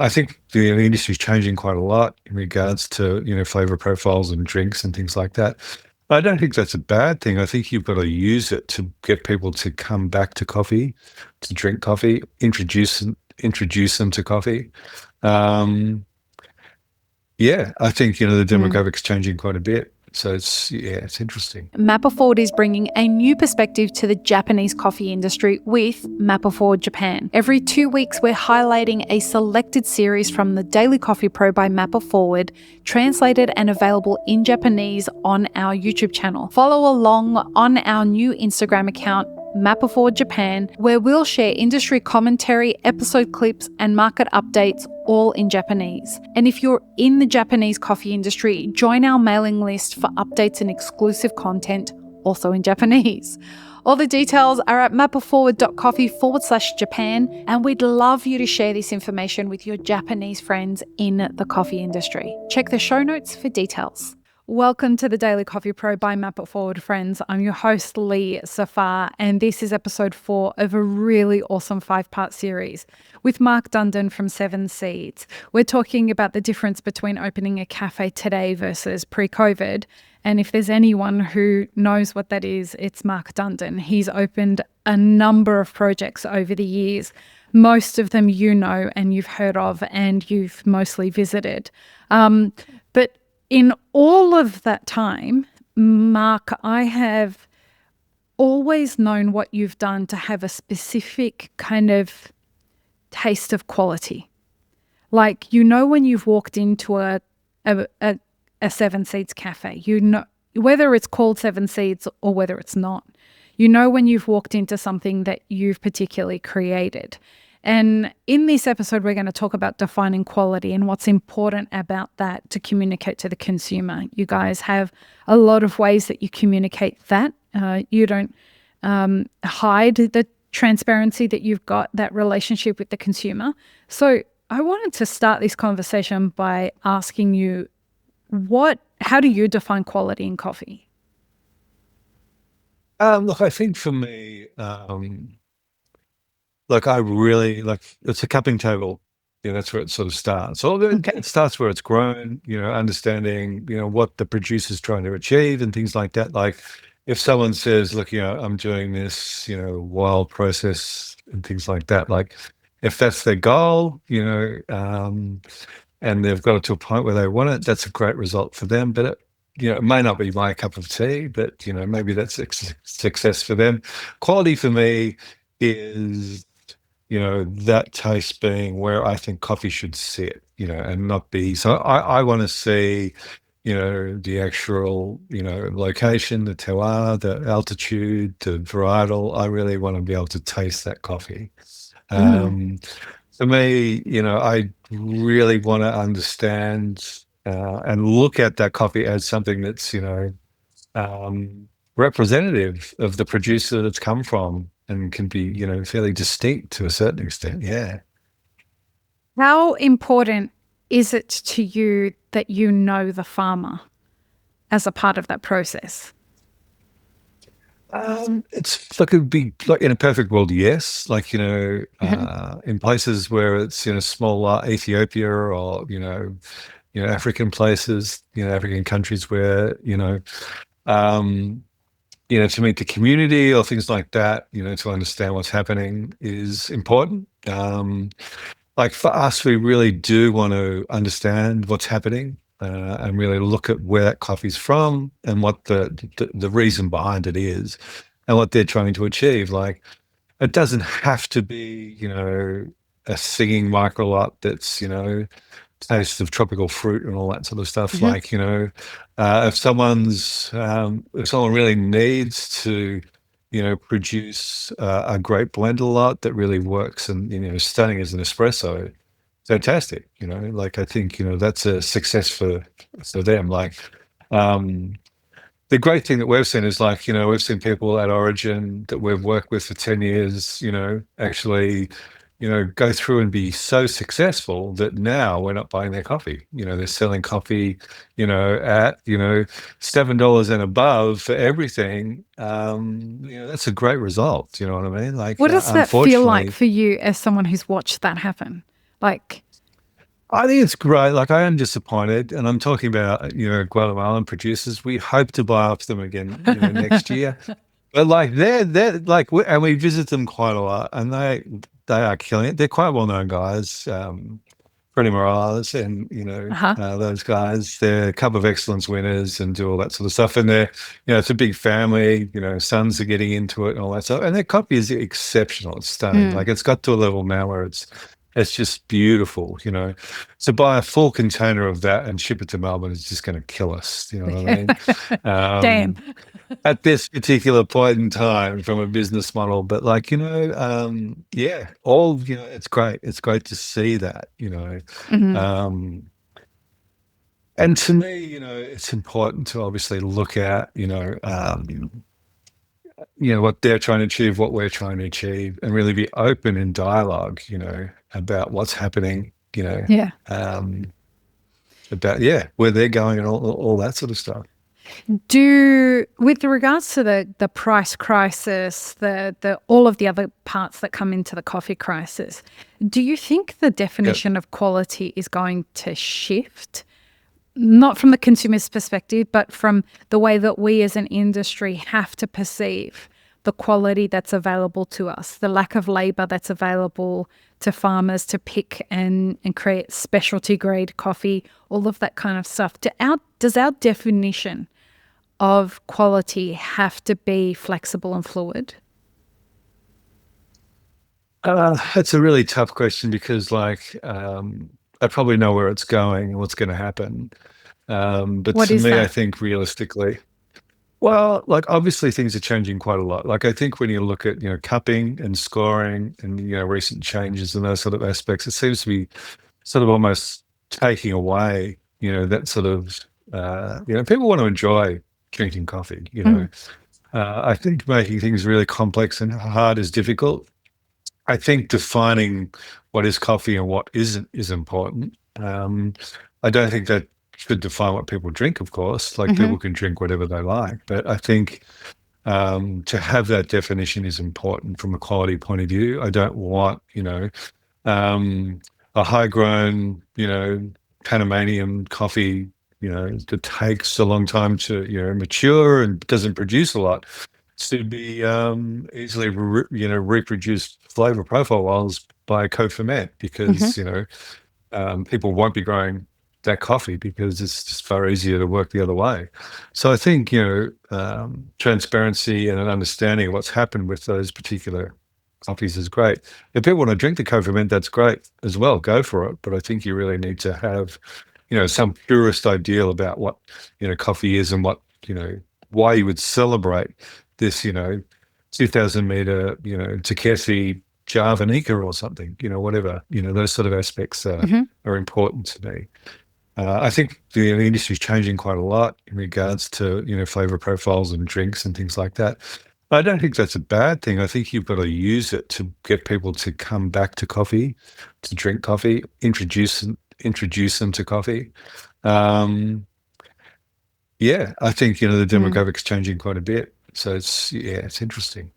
I think the industry is changing quite a lot in regards to, flavor profiles and drinks and things like that. I don't think that's a bad thing. I think you've got to use it to get people to come back to coffee, to drink coffee, introduce them to coffee. Um, yeah, I think, the demographics changing quite a bit. So it's interesting. Mappa Forward is bringing a new perspective to the Japanese coffee industry with Mappa Forward Japan. Every 2 weeks, we're highlighting a selected series from the Daily Coffee Pro by Mappa Forward, translated and available in Japanese on our YouTube channel. Follow along on our new Instagram account, Mappa Forward Japan, where we'll share industry commentary, episode clips, and market updates, all in Japanese. And if you're in the Japanese coffee industry, join our mailing list for updates and exclusive content, also in Japanese. All the details are at mappaforward.coffee/Japan, and we'd love you to share this information with your Japanese friends in the coffee industry. Check the show notes for details. Welcome to the Daily Coffee Pro by Mappa Forward, friends. I'm your host, Lee Safar, and this is episode 4 of a really awesome 5-part series with Mark Dundon from 7 Seeds. We're talking about the difference between opening a cafe today versus pre-COVID. And if there's anyone who knows what that is, it's Mark Dundon. He's opened a number of projects over the years. Most of them you know and you've heard of and you've mostly visited. But in all of that time, Mark, I have always known what you've done to have a specific kind of taste of quality. Like, when you've walked into a 7 Seeds cafe, whether it's called 7 Seeds or whether it's not, when you've walked into something that you've particularly created. And in this episode, we're going to talk about defining quality and what's important about that to communicate to the consumer. You guys have a lot of ways that you communicate that. You don't hide the transparency that you've got, that relationship with the consumer. So I wanted to start this conversation by asking you, how do you define quality in coffee? Look, I think for me, I really it's a cupping table. That's where it sort of starts. So it starts where it's grown, understanding, what the producer's trying to achieve and things like that. Like if someone says, look, I'm doing this, wild process and things like that, like if that's their goal, and they've got it to a point where they want it, that's a great result for them. But it may not be my cup of tea, but, maybe that's success for them. Quality for me is, that taste being where I think coffee should sit, and not be. So I want to see, the actual, location, the terroir, the altitude, the varietal. I really want to be able to taste that coffee. For me, I really want to understand and look at that coffee as something that's, representative of the producer that's come from and can be, fairly distinct to a certain extent. Yeah. How important is it to you that you know the farmer as a part of that process? It's like it'd be like in a perfect world, yes. In places where it's small Ethiopia or African places, African countries where to meet the community or things like that, to understand what's happening is important. Like for us, we really do want to understand what's happening and really look at where that coffee's from and what the reason behind it is and what they're trying to achieve. Like it doesn't have to be, a singing micro lot that's, taste of tropical fruit and all that sort of stuff. If someone really needs to, produce a great blend a lot that really works and, stunning as an espresso, fantastic. I think, that's a success for them. The great thing that we've seen is we've seen people at Origin that we've worked with for 10 years, actually, go through and be so successful that now we're not buying their coffee. They're selling coffee, at, $7 and above for everything. That's a great result. You know what I mean? What does that feel like for you as someone who's watched that happen? Like, I think it's great. Like I am disappointed, and I'm talking about Guatemalan producers. We hope to buy off them again, next year. But like they're like, and we visit them quite a lot, and they are killing it. They're quite well known guys. Freddie Morales and Uh-huh. those guys. They're Cup of Excellence winners and do all that sort of stuff. And they're it's a big family. Sons are getting into it and all that stuff. And their coffee is exceptional. It's stunning. Mm. Like it's got to a level now where it's just beautiful. To buy a full container of that and ship it to Melbourne is just going to kill us. You know what I mean? Damn. At this particular point in time from a business model. But like, yeah, it's great. It's great to see that. Mhm. Um, and to me, it's important to obviously look at, what they're trying to achieve, what we're trying to achieve, and really be open in dialogue, about what's happening, Yeah. about, yeah, where they're going and all that sort of stuff. With regards to the price crisis, the all of the other parts that come into the coffee crisis, do you think the definition of quality is going to shift? Not from the consumer's perspective, but from the way that we as an industry have to perceive the quality that's available to us, the lack of labor that's available to farmers to pick and create specialty grade coffee, all of that kind of stuff. Does our definition of quality have to be flexible and fluid? That's a really tough question because, like, I probably know where it's going and what's going to happen. But What to is me, I that? think realistically, well, like obviously things are changing quite a lot. Like I think when you look at cupping and scoring and recent changes and those sort of aspects, it seems to be sort of almost taking away that sort of people want to enjoy drinking coffee. Mm. I think making things really complex and hard is difficult. I think defining what is coffee and what isn't is important. I don't think that should define what people drink, of course. Like Hmm. people can drink whatever they like, but I think to have that definition is important from a quality point of view. I don't want, a high-grown, Panamanian coffee, that takes a long time to, mature and doesn't produce a lot to be easily, reproduced flavor profile wise by co-ferment Hmm. because, people won't be growing that coffee because it's just far easier to work the other way. So I think, transparency and an understanding of what's happened with those particular coffees is great. If people want to drink the co-ferment, that's great as well. Go for it. But I think you really need to have, some purist ideal about what, coffee is and what, why you would celebrate this, 2000 meter, Takeshi Javanica or something, whatever, those sort of aspects Hmm. are important to me. I think the industry is changing quite a lot in regards to, flavor profiles and drinks and things like that. I don't think that's a bad thing. I think you've got to use it to get people to come back to coffee, to drink coffee, introduce them to coffee. Um, yeah, I think, the Mm. demographics changing quite a bit. So it's interesting.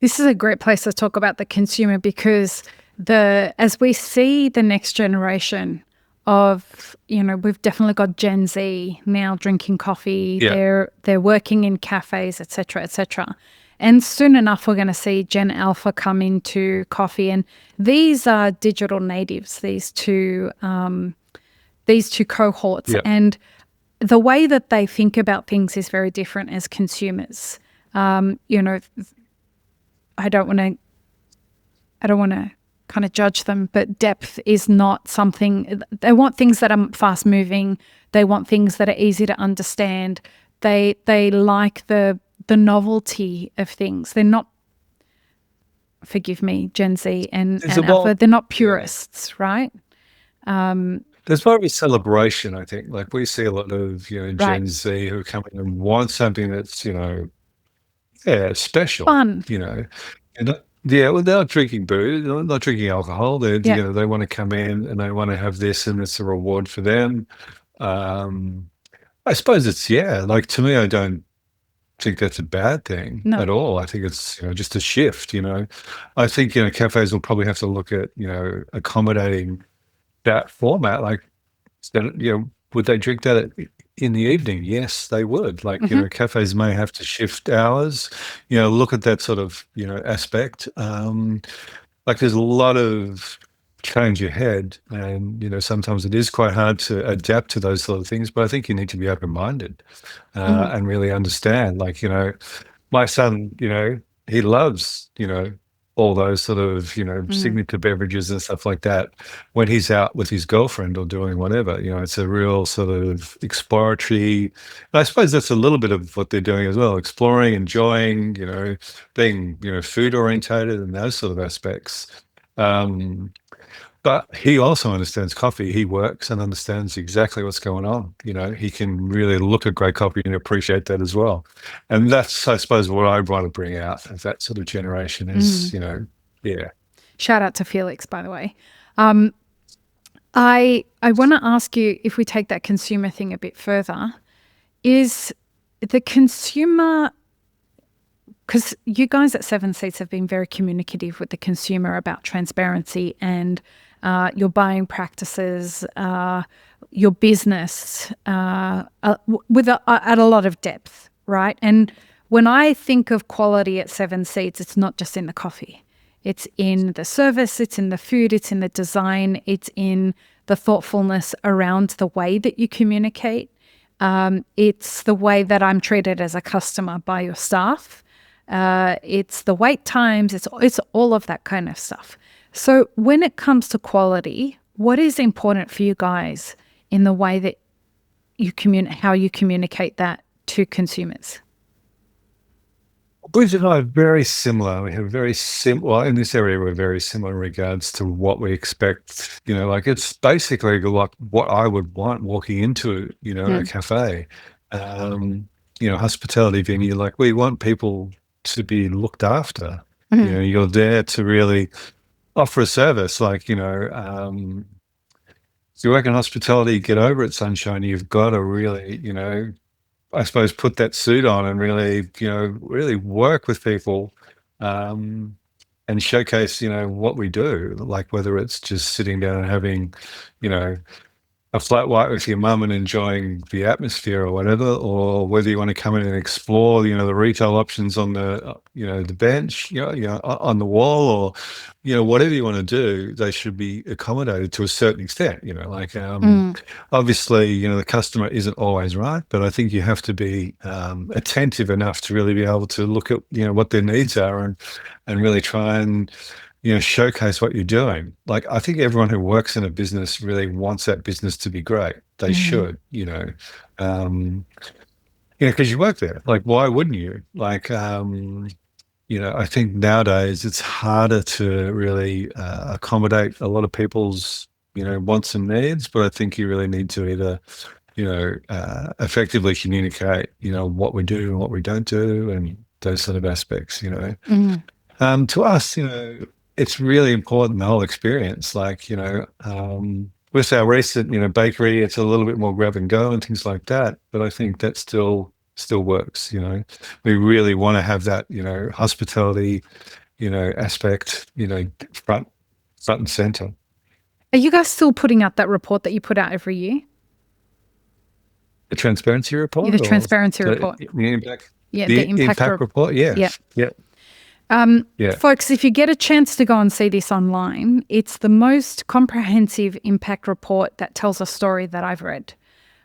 This is a great place to talk about the consumer because as we see the next generation of, we've definitely got Gen Z now drinking coffee. Yeah. They're working in cafes, et cetera, et cetera. And soon enough, we're going to see Gen Alpha come into coffee. And these are digital natives, these two cohorts. Yeah. And the way that they think about things is very different as consumers. I don't want to kind of judge them, but depth is not something. They want things that are fast moving. They want things that are easy to understand. They like the novelty of things. They're not, forgive me, Gen Z and There's a Alpha. more, They're not yeah. purists, right? There's more of a celebration, I think. Like we see a lot of, Right. Gen Z who come in and want something that's, yeah, special, Fun. And yeah, well, they're not drinking booze, they're not drinking alcohol. Yeah. They want to come in and they want to have this and it's a reward for them. Um, I suppose it's, yeah, like to me, I don't think that's a bad thing No. at all. I think it's, just a shift. I think, cafes will probably have to look at, accommodating that format, like, would they drink that in the evening? Yes, they would. Like, cafes may have to shift hours, look at that sort of, aspect. Like there's a lot of change ahead, and, sometimes it is quite hard to adapt to those sort of things, but I think you need to be open-minded and really understand. Like, my son, he loves, all those sort of, signature beverages and stuff like that when he's out with his girlfriend or doing whatever. It's a real sort of exploratory. And I suppose that's a little bit of what they're doing as well, exploring, enjoying, being, food orientated and those sort of aspects. But he also understands coffee. He works and understands exactly what's going on. He can really look at great coffee and appreciate that as well. And that's, I suppose, what I want to bring out of that sort of generation is, yeah. Shout out to Felix, by the way. I want to ask you, if we take that consumer thing a bit further, is the consumer, because you guys at Seven Seats have been very communicative with the consumer about transparency and your buying practices, your business, at a lot of depth, right? And when I think of quality at Seven Seats, it's not just in the coffee. It's in the service, it's in the food, it's in the design, it's in the thoughtfulness around the way that you communicate. It's the way that I'm treated as a customer by your staff. It's the wait times, it's all of that kind of stuff. So when it comes to quality, what is important for you guys in the way that you how you communicate that to consumers? Bridget and I are very similar. We have very well, in this area, we're very similar in regards to what we expect. Like it's basically like what I would want walking into, a cafe, hospitality venue. Like we want people to be looked after. You're there to really offer a service. Like, if you work in hospitality, get over it, sunshine. You've got to really, I suppose, put that suit on and really, really work with people and showcase, what we do. Like whether it's just sitting down and having, a flat white with your mum and enjoying the atmosphere or whatever, or whether you want to come in and explore, the retail options on the, the bench, on the wall, or, whatever you want to do, they should be accommodated to a certain extent, like, obviously, the customer isn't always right, but I think you have to be attentive enough to really be able to look at, what their needs are and really try and, showcase what you're doing. Like, I think everyone who works in a business really wants that business to be great. They should, because you work there. Like, why wouldn't you? Like, I think nowadays it's harder to really accommodate a lot of people's, wants and needs, but I think you really need to either, effectively communicate, what we do and what we don't do and those sort of aspects, To us, it's really important, the whole experience. Like, with our recent, bakery, it's a little bit more grab and go and things like that. But I think that still works. We really want to have that, hospitality, aspect, front and center. Are you guys still putting out that report that you put out every year? The transparency report? The transparency report. The impact. Yeah, the impact report. Yes. Yeah. Folks, if you get a chance to go and see this online, it's the most comprehensive impact report that tells a story that I've read.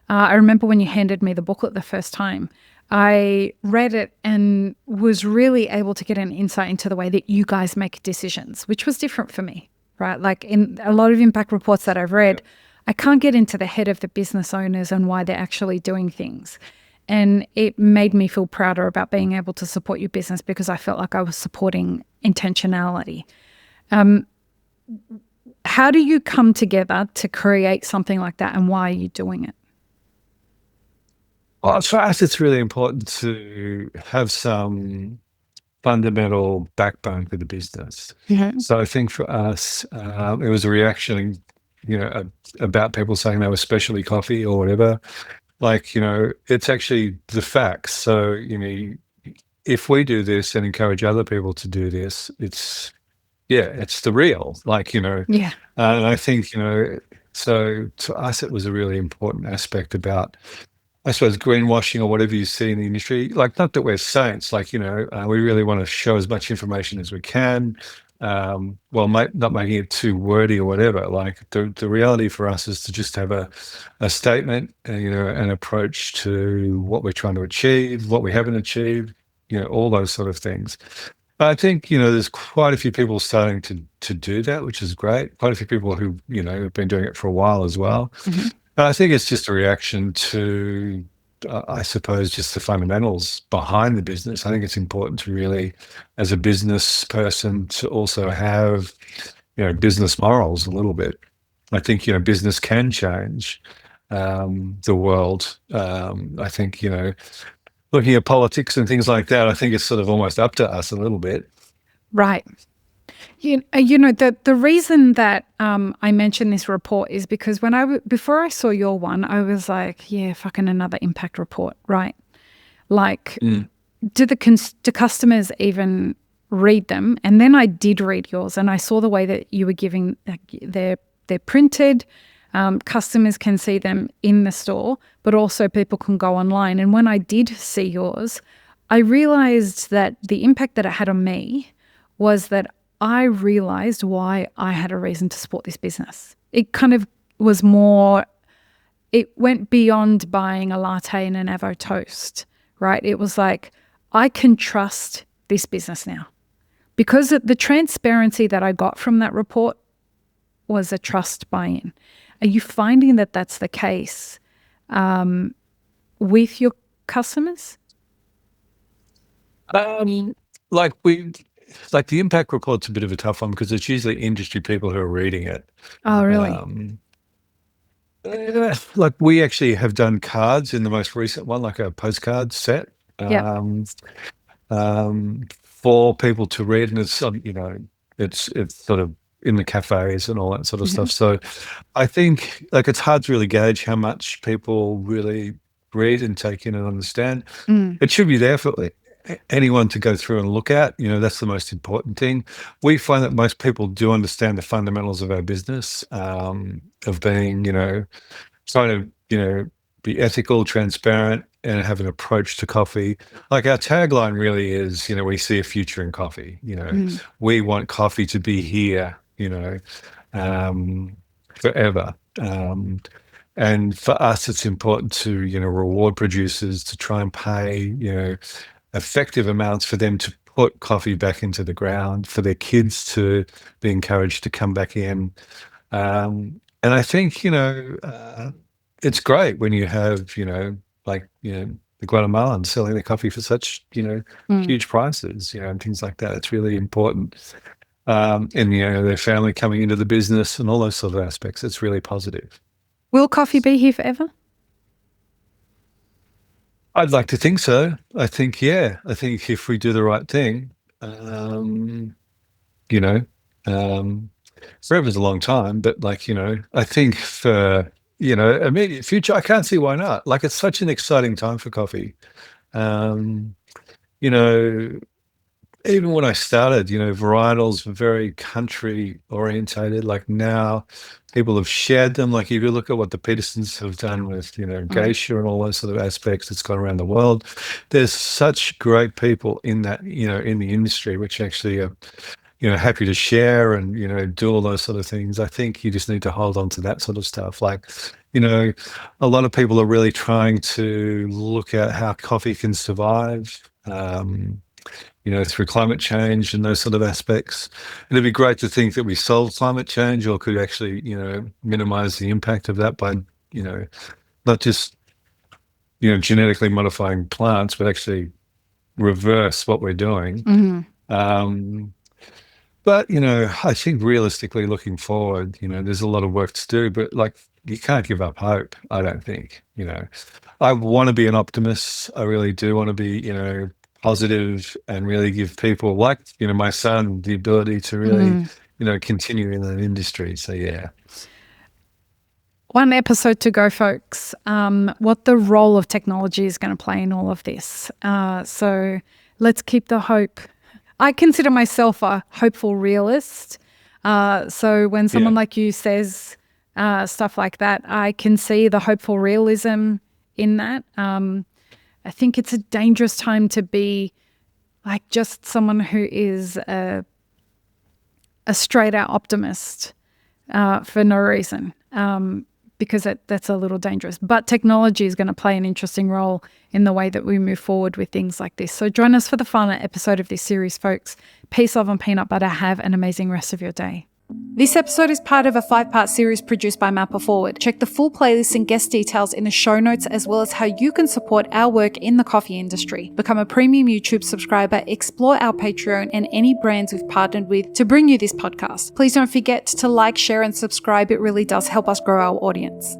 I remember when you handed me the booklet the first time, I read it and was really able to get an insight into the way that you guys make decisions, which was different for me, right? Like in a lot of impact reports that I've read, I can't get into the head of the business owners and why they're actually doing things. And it made me feel prouder about being able to support your business because I felt like I was supporting intentionality. How do you come together to create something like that, and why are you doing it? Well, for us, it's really important to have some fundamental backbone for the business. So I think for us, it was a reaction, about people saying they were specialty coffee or whatever. Like, it's actually the facts. So, if we do this and encourage other people to do this, it's the real, like, and I think, So to us, it was a really important aspect about, I suppose, greenwashing or whatever you see in the industry. Like, not that we're saints, like, we really want to show as much information as we can. Well, not making it too wordy or whatever. Like, the reality for us is to just have a statement, an approach to what we're trying to achieve, what we haven't achieved, all those sort of things. I think, there's quite a few people starting to do that, which is great. Quite a few people who, have been doing it for a while as well. Mm-hmm. I think it's just a reaction to, I suppose, just the fundamentals behind the business. I think it's important to really, as a business person, to also have, business morals a little bit. I think, business can change the world. I think, looking at politics and things like that, I think it's sort of almost up to us a little bit. Right. The reason that I mentioned this report is because before I saw your one, I was like, yeah, fucking another impact report, right? Like, do customers even read them? And then I did read yours, and I saw the way that you were giving, like, they're printed. Customers can see them in the store, but also people can go online. And when I did see yours, I realized that the impact that it had on me was that I realized why I had a reason to support this business. It kind of was more, it went beyond buying a latte and an avo toast, right? It was like, I can trust this business now. Because the transparency that I got from that report was a trust buy-in. Are you finding that that's the case with your customers? Like the impact report's a bit of a tough one because it's usually industry people who are reading it. Oh, really? Like, we actually have done cards in the most recent one, like a postcard set, for people to read, and it's it's sort of in the cafes and all that sort of stuff. So I think, like, it's hard to really gauge how much people really read and take in and understand. It should be there for anyone to go through and look at. That's the most important thing. We find that most people do understand the fundamentals of our business, of being, trying to, be ethical, transparent, and have an approach to coffee. Like, our tagline really is, we see a future in coffee. We want coffee to be here, forever. And for us, it's important to, reward producers, to try and pay, effective amounts for them to put coffee back into the ground, for their kids to be encouraged to come back in. And I think, it's great when you have, the Guatemalans selling their coffee for such, huge prices, and things like that. It's really important. And, their family coming into the business and all those sort of aspects. It's really positive. Will coffee be here forever? I'd like to think so. I think, yeah. I think if we do the right thing, forever's a long time, but, like, I think for, immediate future, I can't see why not. Like, it's such an exciting time for coffee. Even when I started, varietals were very country orientated. Like, now people have shared them. Like, if you look at what the Petersons have done with, geisha and all those sort of aspects, it's gone around the world. There's such great people in that, in the industry, which actually are, happy to share and, do all those sort of things. I think you just need to hold on to that sort of stuff. Like, a lot of people are really trying to look at how coffee can survive, through climate change and those sort of aspects. And it'd be great to think that we solve climate change, or could actually, minimize the impact of that by, not just, genetically modifying plants, but actually reverse what we're doing. But, I think realistically looking forward, there's a lot of work to do, but, like, you can't give up hope, I don't think. I want to be an optimist. I really do want to be, positive and really give people, like, my son, the ability to really, continue in that industry. So, yeah. One episode to go, folks. What the role of technology is going to play in all of this. So let's keep the hope. I consider myself a hopeful realist. So when someone like you says stuff like that. I can see the hopeful realism in that. I think it's a dangerous time to be like just someone who is a straight out optimist for no reason, because that's a little dangerous. But technology is going to play an interesting role in the way that we move forward with things like this. So join us for the final episode of this series, folks. Peace, love, and peanut butter. Have an amazing rest of your day. This episode is part of a 5-part series produced by Mapper Forward. Check the full playlist and guest details in the show notes, as well as how you can support our work in the coffee industry. Become a premium YouTube subscriber, explore our Patreon and any brands we've partnered with to bring you this podcast. Please don't forget to like, share, and subscribe. It really does help us grow our audience.